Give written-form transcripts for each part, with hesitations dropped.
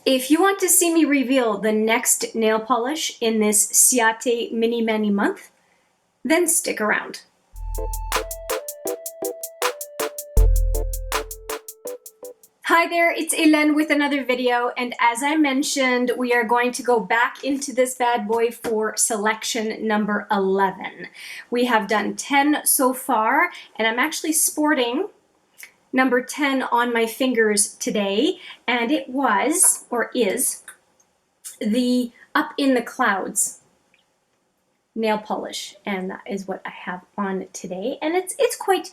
If you want to see me reveal the next nail polish in this Ciaté Mini Mani month, then stick around. Hi there, it's Hélène with another video, and as I mentioned, we are going to go back into this bad boy for selection number 11. We have done 10 so far, and I'm actually sporting number 10 on my fingers today, and it was, or is, the Up in the Clouds nail polish, and that is what I have on today, and it's quite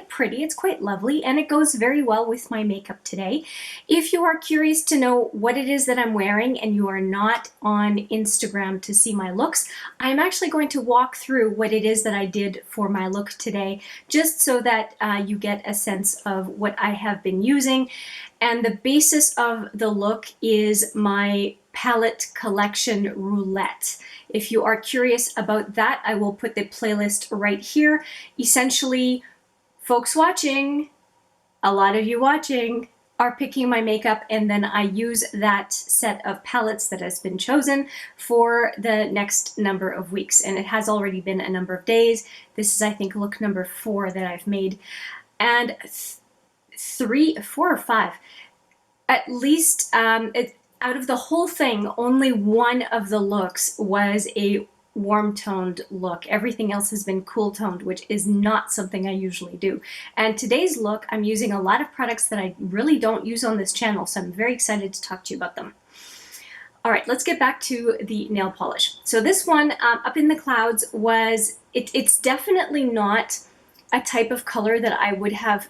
pretty, it's quite lovely, and it goes very well with my makeup today. If you are curious to know what it is that I'm wearing and you are not on Instagram to see my looks, I'm actually going to walk through what it is that I did for my look today, just so that you get a sense of what I have been using. And the basis of the look is my palette collection roulette. If you are curious about that, I will put the playlist right here. Essentially, folks watching, a lot of you watching, are picking my makeup, and then I use that set of palettes that has been chosen for the next number of weeks. And it has already been a number of days. This is, I think, look number 4 that I've made. And 4 or 5. At least, out of the whole thing, only one of the looks was a warm-toned look. Everything else has been cool-toned, which is not something I usually do. And today's look, I'm using a lot of products that I really don't use on this channel, so I'm very excited to talk to you about them. All right, let's get back to the nail polish. So this one, Up in the Clouds, it's definitely not a type of color that I would have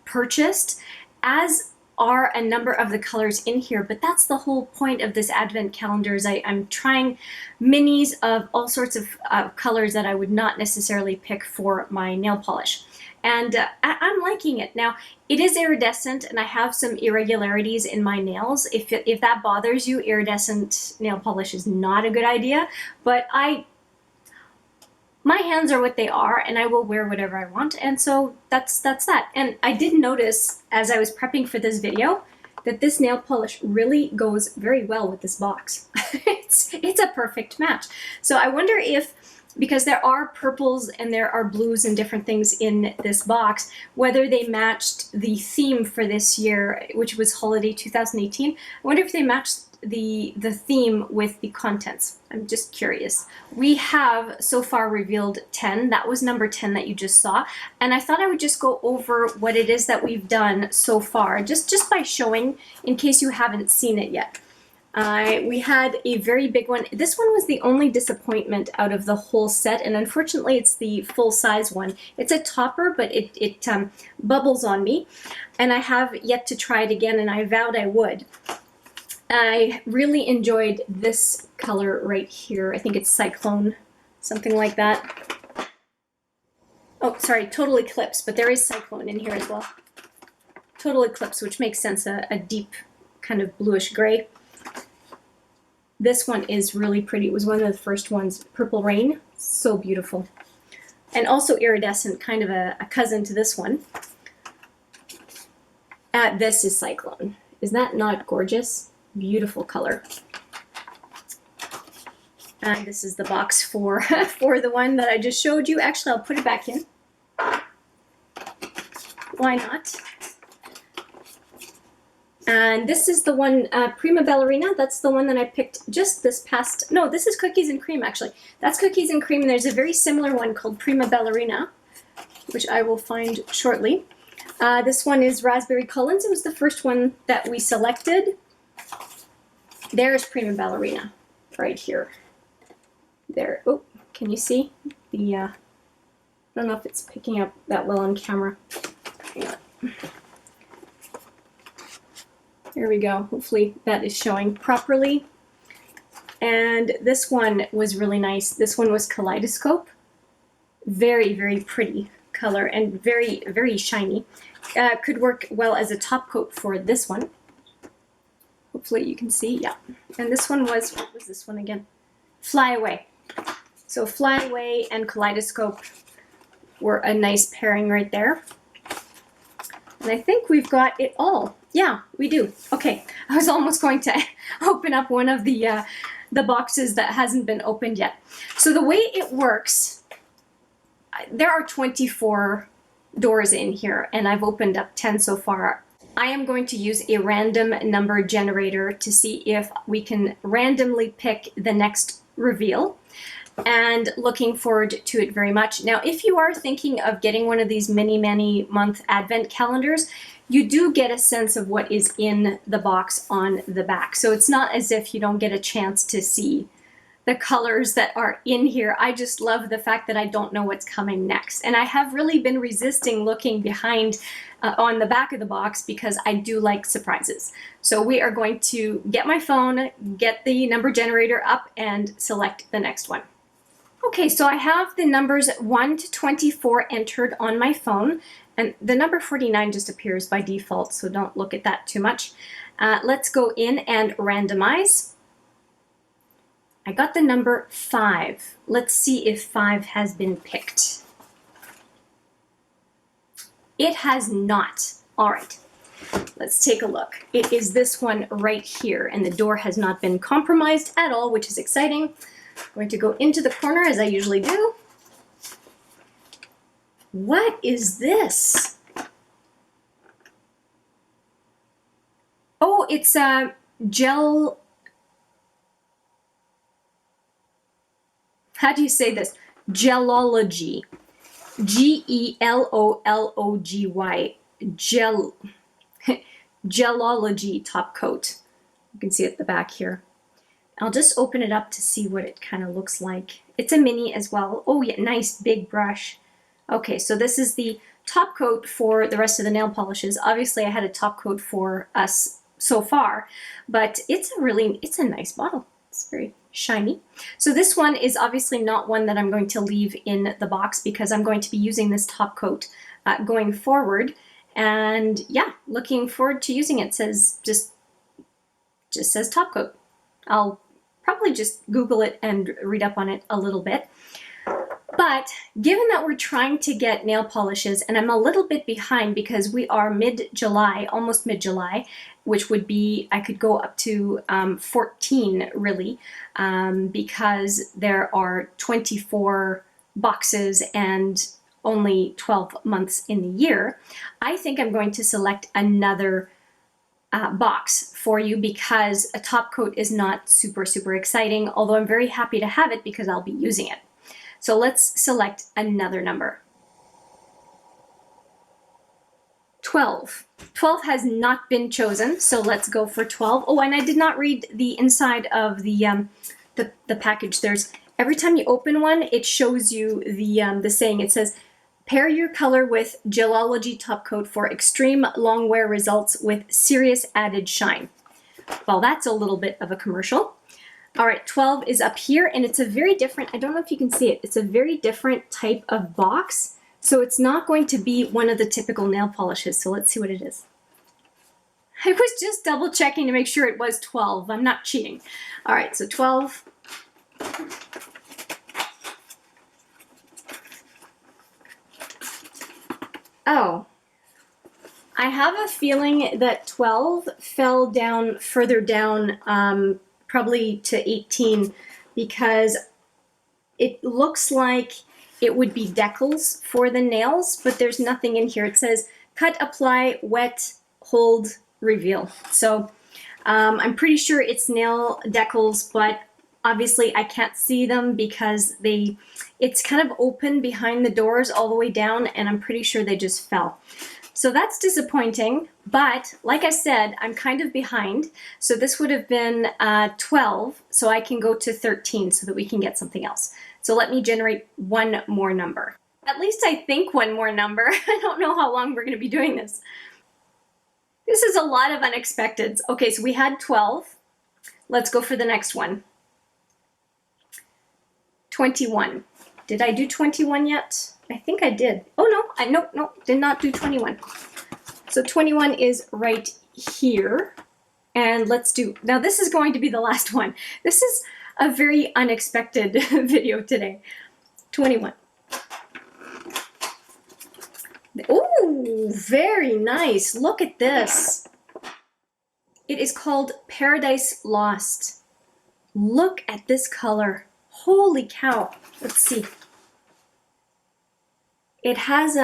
purchased, as are a number of the colors in here, but that's the whole point of this advent calendar. Is I'm trying minis of all sorts of colors that I would not necessarily pick for my nail polish, and I'm liking it. Now, it is iridescent, and I have some irregularities in my nails. If that bothers you, iridescent nail polish is not a good idea, but my hands are what they are, and I will wear whatever I want, and so that's that. And I did notice, as I was prepping for this video, that this nail polish really goes very well with this box. It's a perfect match. So I wonder if, because there are purples and there are blues and different things in this box, whether they matched the theme for this year, which was Holiday 2018. I wonder if they matched the theme with the contents. I'm just curious. We have so far revealed 10. That was number 10 that you just saw, and I thought I would just go over what it is that we've done so far, just by showing, in case you haven't seen it yet. We had a very big one. This one was the only disappointment out of the whole set, and unfortunately it's the full-size one. It's a topper, but it bubbles on me, and I have yet to try it again, and I vowed I would. I really enjoyed this color right here. I think it's Cyclone, something like that. Oh, sorry, Total Eclipse, but there is Cyclone in here as well. Total Eclipse, which makes sense, a deep kind of bluish gray. This one is really pretty. It was one of the first ones. Purple Rain, so beautiful. And also iridescent, kind of a cousin to this one. This is Cyclone. Is that not gorgeous? Beautiful color. And this is the box for the one that I just showed you. Actually, I'll put it back in. Why not? And this is the one, Prima Ballerina. That's the one that I picked just this past, no, this is Cookies and Cream, actually. That's Cookies and Cream, and there's a very similar one called Prima Ballerina, which I will find shortly. This one is Raspberry Collins. It was the first one that we selected. There's Prima Ballerina right here. There. Oh, can you see the, I don't know if it's picking up that well on camera. Hang on. There we go. Hopefully that is showing properly. And this one was really nice. This one was Kaleidoscope. Very, very pretty color and very, very shiny. Could work well as a top coat for this one. Hopefully you can see, yeah. And this one was, what was this one again? Fly Away. So Fly Away and Kaleidoscope were a nice pairing right there. And I think we've got it all. Yeah, we do. Okay. I was almost going to open up one of the boxes that hasn't been opened yet. So the way it works, there are 24 doors in here, and I've opened up 10 so far. I am going to use a random number generator to see if we can randomly pick the next reveal, and looking forward to it very much. Now, if you are thinking of getting one of these many month advent calendars, you do get a sense of what is in the box on the back. So it's not as if you don't get a chance to see the colors that are in here. I just love the fact that I don't know what's coming next. And I have really been resisting looking behind on the back of the box because I do like surprises. So we are going to get my phone, get the number generator up, and select the next one. Okay, so I have the numbers 1 to 24 entered on my phone, and the number 49 just appears by default, so don't look at that too much. Let's go in and randomize. I got the number 5. Let's see if 5 has been picked. It has not. All right, let's take a look. It is this one right here, and the door has not been compromised at all, which is exciting. I'm going to go into the corner as I usually do. What is this? Oh, it's a gel. How do you say this? Gelology. Gelology. Gelology top coat. You can see it at the back here. I'll just open it up to see what it kind of looks like. It's a mini as well. Oh yeah, nice big brush. Okay, so this is the top coat for the rest of the nail polishes. Obviously I had a top coat for us so far, but it's a nice bottle. It's very shiny. So this one is obviously not one that I'm going to leave in the box because I'm going to be using this top coat going forward. And yeah, looking forward to using it. It says just says top coat. I'll probably just Google it and read up on it a little bit. But given that we're trying to get nail polishes, and I'm a little bit behind because we are mid-July, almost mid-July, which would be, I could go up to 14 really, because there are 24 boxes and only 12 months in the year. I think I'm going to select another box for you because a top coat is not super exciting, although I'm very happy to have it because I'll be using it. So let's select another number. 12. 12 has not been chosen, so let's go for 12. Oh, and I did not read the inside of the package. There's, every time you open one, it shows you the saying. It says, pair your color with Gelology top coat for extreme long wear results with serious added shine. Well, that's a little bit of a commercial. All right, 12 is up here, and it's a very different, I don't know if you can see it, it's a very different type of box. So it's not going to be one of the typical nail polishes. So let's see what it is. I was just double checking to make sure it was 12. I'm not cheating. All right, so 12. Oh, I have a feeling that 12 fell down further down, probably to 18, because it looks like it would be decals for the nails, but there's nothing in here. It says cut, apply, wet, hold, reveal. So I'm pretty sure it's nail decals, but obviously I can't see them because it's kind of open behind the doors all the way down, and I'm pretty sure they just fell. So that's disappointing, but like I said, I'm kind of behind. So this would have been 12, so I can go to 13 so that we can get something else. So let me generate one more number. At least I think one more number. I don't know how long we're going to be doing this. This is a lot of unexpecteds. Okay, so we had 12. Let's go for the next one. 21. Did I do 21 yet? I think I did. Oh no, no, did not do 21. So 21 is right here. And let's do, now this is going to be the last one. This is a very unexpected video today. 21. Oh, very nice. Look at this. It is called Paradise Lost. Look at this color. Holy cow. Let's see. It has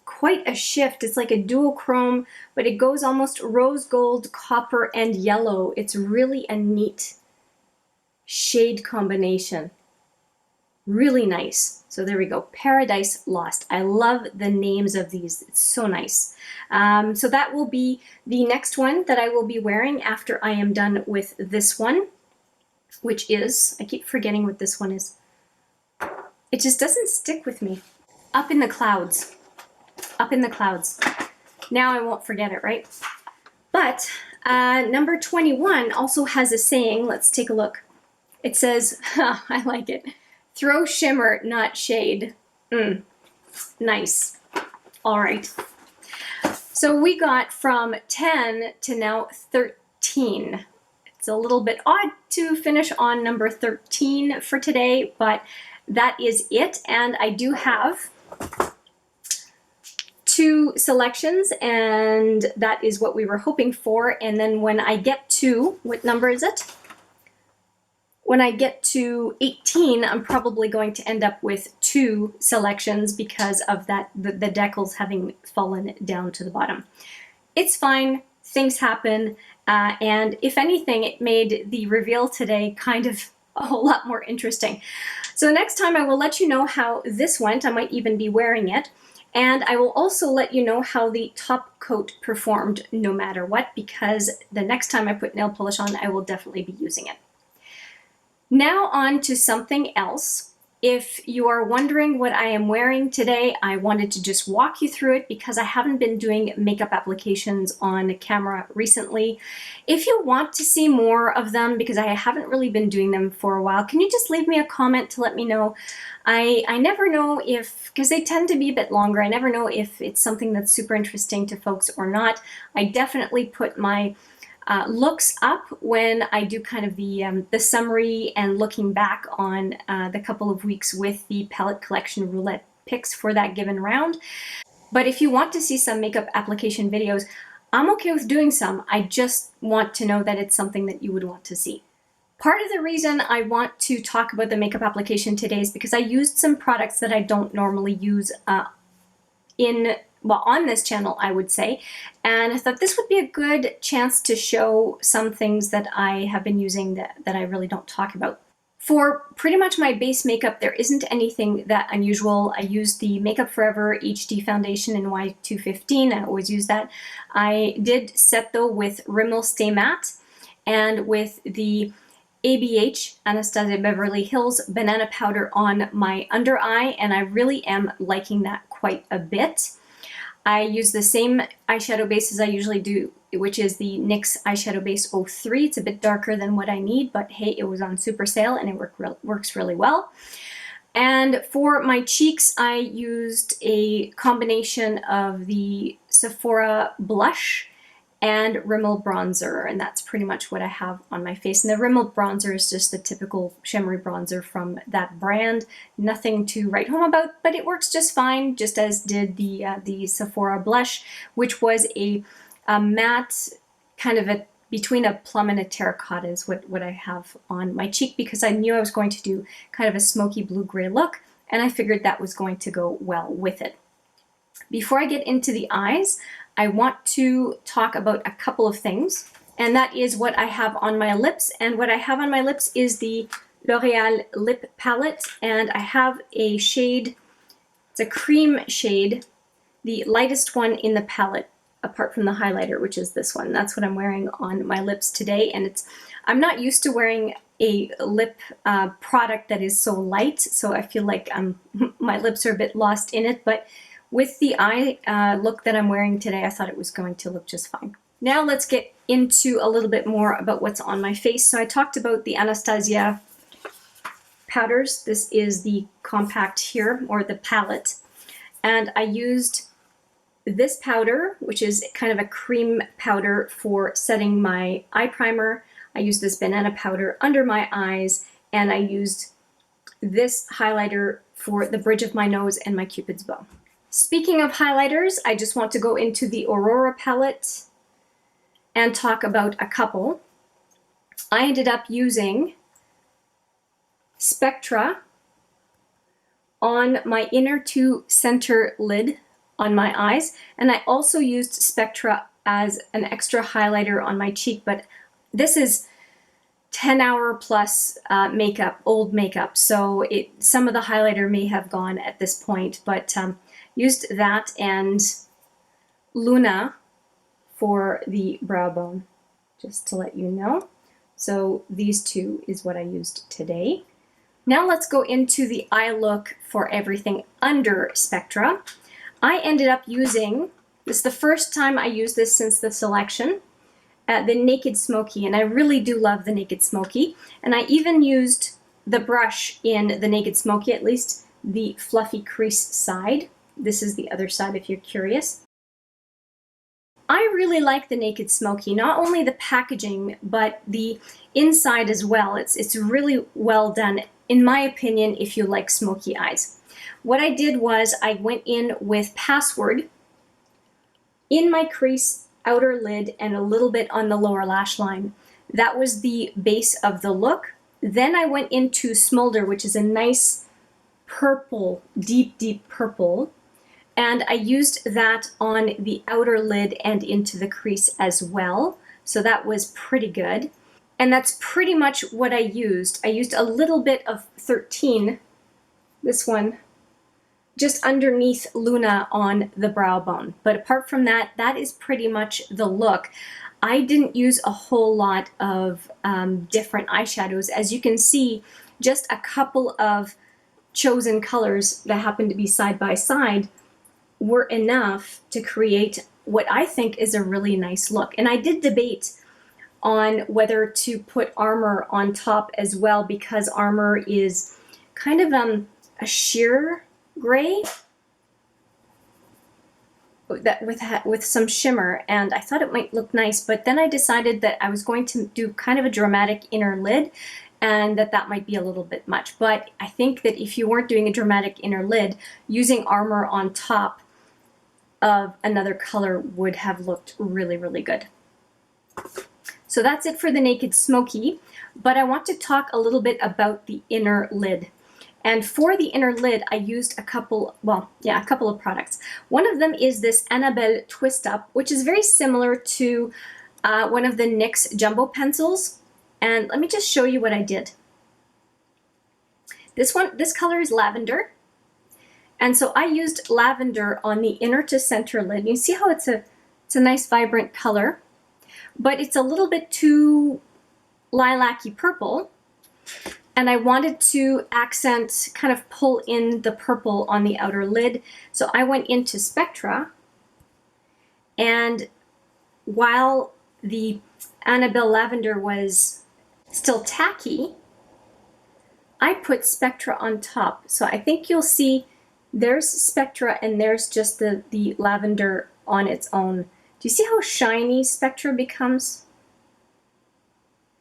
quite a shift. It's like a duochrome, but it goes almost rose gold, copper, and yellow. It's really a neat shade combination. Really nice. So there we go, Paradise Lost. I love the names of these. It's so nice. So that will be the next one that I will be wearing after I am done with this one, which is, I keep forgetting what this one is. It just doesn't stick with me. Up in the Clouds. Up in the Clouds. Now I won't forget it, right? But number 21 also has a saying. Let's take a look. It says, I like it, throw shimmer, not shade. Nice. All right. So we got from 10 to now 13. It's a little bit odd to finish on number 13 for today, but that is it. And I do have 2 selections, and that is what we were hoping for. And then when I get to, what number is it? When I get to 18, I'm probably going to end up with 2 selections because of that, the decals having fallen down to the bottom. It's fine, things happen, and if anything, it made the reveal today kind of a whole lot more interesting. So next time I will let you know how this went. I might even be wearing it. And I will also let you know how the top coat performed no matter what, because the next time I put nail polish on, I will definitely be using it. Now on to something else. If you are wondering what I am wearing today, I wanted to just walk you through it because I haven't been doing makeup applications on camera recently. If you want to see more of them, because I haven't really been doing them for a while, can you just leave me a comment to let me know? I never know if, because they tend to be a bit longer, I never know if it's something that's super interesting to folks or not. I definitely put my looks up when I do kind of the summary and looking back on the couple of weeks with the palette collection roulette picks for that given round. But if you want to see some makeup application videos, I'm okay with doing some. I just want to know that it's something that you would want to see. Part of the reason I want to talk about the makeup application today is because I used some products that I don't normally use on this channel, I would say, and I thought this would be a good chance to show some things that I have been using that I really don't talk about. For pretty much my base makeup, there isn't anything that unusual. I used the Makeup Forever HD foundation in Y215. I always use that. I did set though with Rimmel Stay Matte and with the ABH, Anastasia Beverly Hills Banana Powder on my under eye, and I really am liking that quite a bit. I use the same eyeshadow base as I usually do, which is the NYX Eyeshadow Base 03. It's a bit darker than what I need, but hey, it was on super sale and it works really well. And for my cheeks, I used a combination of the Sephora blush and Rimmel bronzer, and that's pretty much what I have on my face. And the Rimmel bronzer is just the typical shimmery bronzer from that brand. Nothing to write home about, but it works just fine, just as did the Sephora blush, which was a matte, kind of between a plum and a terracotta is what I have on my cheek, because I knew I was going to do kind of a smoky blue-gray look, and I figured that was going to go well with it. Before I get into the eyes, I want to talk about a couple of things, and that is what I have on my lips. And what I have on my lips is the L'Oreal Lip Palette, and I have a shade, it's a cream shade, the lightest one in the palette, apart from the highlighter, which is this one. That's what I'm wearing on my lips today, and I'm not used to wearing a lip product that is so light, so I feel like my lips are a bit lost in it, but with the eye look that I'm wearing today, I thought it was going to look just fine. Now let's get into a little bit more about what's on my face. So I talked about the Anastasia powders. This is the compact here, or the palette. And I used this powder, which is kind of a cream powder for setting my eye primer. I used this banana powder under my eyes, and I used this highlighter for the bridge of my nose and my Cupid's bow. Speaking of highlighters, I just want to go into the Aurora palette. and talk about a couple. I ended up using Spectra on my inner to center lid on my eyes, and I also used Spectra as an extra highlighter on my cheek, but this is 10-hour plus makeup, old makeup, so some of the highlighter may have gone at this point, but used that and Luna for the brow bone, just to let you know. So these two is what I used today. Now let's go into the eye look for everything under Spectra. I ended up using, this is the first time I used this since the selection, the Naked Smoky, and I really do love the Naked Smoky. And I even used the brush in the Naked Smoky, at least the fluffy crease side. This is the other side if you're curious. I really like the Naked Smoky, not only the packaging, but the inside as well. It's really well done, in my opinion, if you like smoky eyes. What I did was I went in with Password in my crease, outer lid, and a little bit on the lower lash line. That was the base of the look. Then I went into Smolder, which is a nice purple, deep, deep purple. And I used that on the outer lid and into the crease as well. So that was pretty good. And that's pretty much what I used. I used a little bit of 13, this one, just underneath Luna on the brow bone. But apart from that, that is pretty much the look. I didn't use a whole lot of different eyeshadows. As you can see, just a couple of chosen colors that happen to be side by side were enough to create what I think is a really nice look. And I did debate on whether to put Armor on top as well, because Armor is kind of a sheer gray that with some shimmer, and I thought it might look nice, but then I decided that I was going to do kind of a dramatic inner lid, and that might be a little bit much. But I think that if you weren't doing a dramatic inner lid, using Armor on top of another color would have looked really, really good. So that's it for the Naked Smoky, but I want to talk a little bit about the inner lid. And for the inner lid, I used a couple of products. One of them is this Annabelle Twist Up, which is very similar to one of the NYX Jumbo pencils. And let me just show you what I did. This color is lavender. And so I used lavender on the inner to center lid. You see how it's a nice vibrant color, but it's a little bit too lilac-y purple. And I wanted to accent, kind of pull in the purple on the outer lid. So I went into Spectra, and while the Annabelle Lavender was still tacky, I put Spectra on top. So I think you'll see there's Spectra and there's just the lavender on its own. Do you see how shiny Spectra becomes?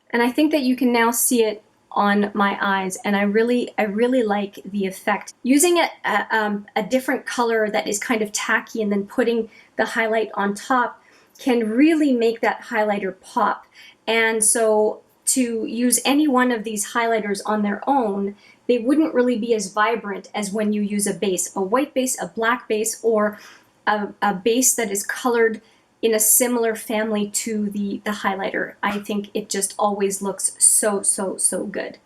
And I think that you can now see it on my eyes, and I really like the effect. Using a different color that is kind of tacky and then putting the highlight on top can really make that highlighter pop. And so to use any one of these highlighters on their own, they wouldn't really be as vibrant as when you use a base, a white base, a black base, or a base that is colored in a similar family to the highlighter. I think it just always looks so, so, so good.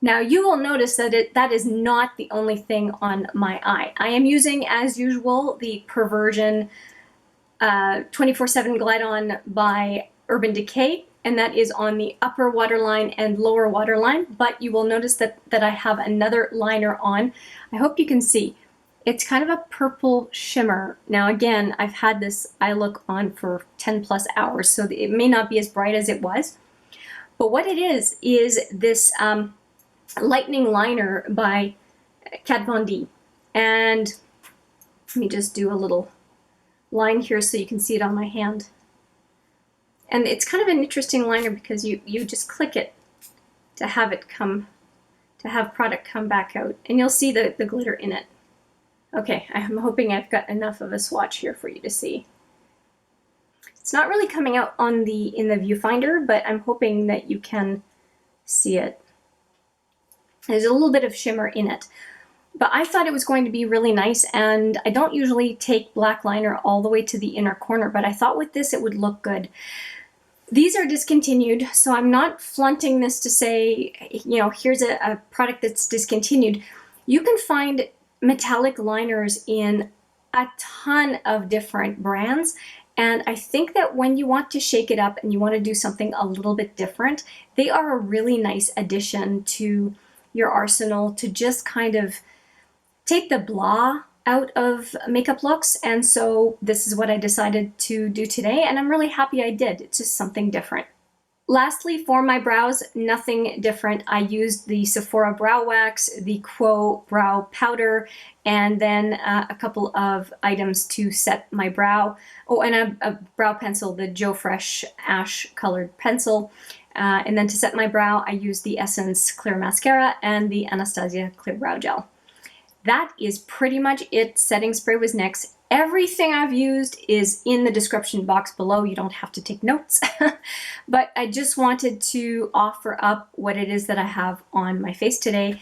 Now you will notice that that is not the only thing on my eye. I am using, as usual, the Perversion 24/7 Glide On by Urban Decay, and that is on the upper waterline and lower waterline, but you will notice that I have another liner on. I hope you can see. It's kind of a purple shimmer. Now again, I've had this eye look on for 10 plus hours, so it may not be as bright as it was. But what it is this lightning liner by Kat Von D. And let me just do a little line here so you can see it on my hand. And it's kind of an interesting liner because you just click it to have it product come back out. And you'll see the glitter in it. Okay, I'm hoping I've got enough of a swatch here for you to see. It's not really coming out on in the viewfinder, but I'm hoping that you can see it. There's a little bit of shimmer in it. But I thought it was going to be really nice, and I don't usually take black liner all the way to the inner corner, but I thought with this it would look good. These are discontinued, so I'm not flaunting this to say, you know, here's a product that's discontinued. You can find metallic liners in a ton of different brands, and I think that when you want to shake it up and you want to do something a little bit different, they are a really nice addition to your arsenal to just kind of take the blah out of makeup looks. And so this is what I decided to do today, and I'm really happy I did. It's just something different. Lastly, for my brows, nothing different. I used the Sephora Brow Wax, the Quo Brow Powder, and then a couple of items to set my brow. Oh, and a brow pencil, the Joe Fresh Ash Colored Pencil. And then to set my brow, I used the Essence Clear Mascara and the Anastasia Clear Brow Gel. That is pretty much it. Setting spray was next. Everything I've used is in the description box below. You don't have to take notes. But I just wanted to offer up what it is that I have on my face today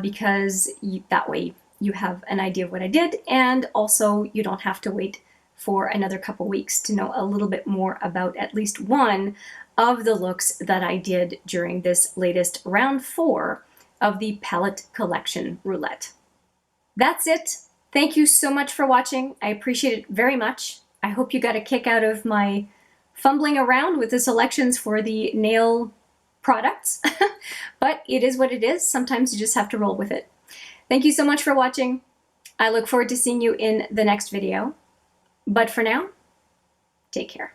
because that way you have an idea of what I did, and also you don't have to wait for another couple weeks to know a little bit more about at least one of the looks that I did during this latest round 4 of the Palette Collection Roulette. That's it. Thank you so much for watching. I appreciate it very much. I hope you got a kick out of my fumbling around with the selections for the nail products, but it is what it is. Sometimes you just have to roll with it. Thank you so much for watching. I look forward to seeing you in the next video. But for now, take care.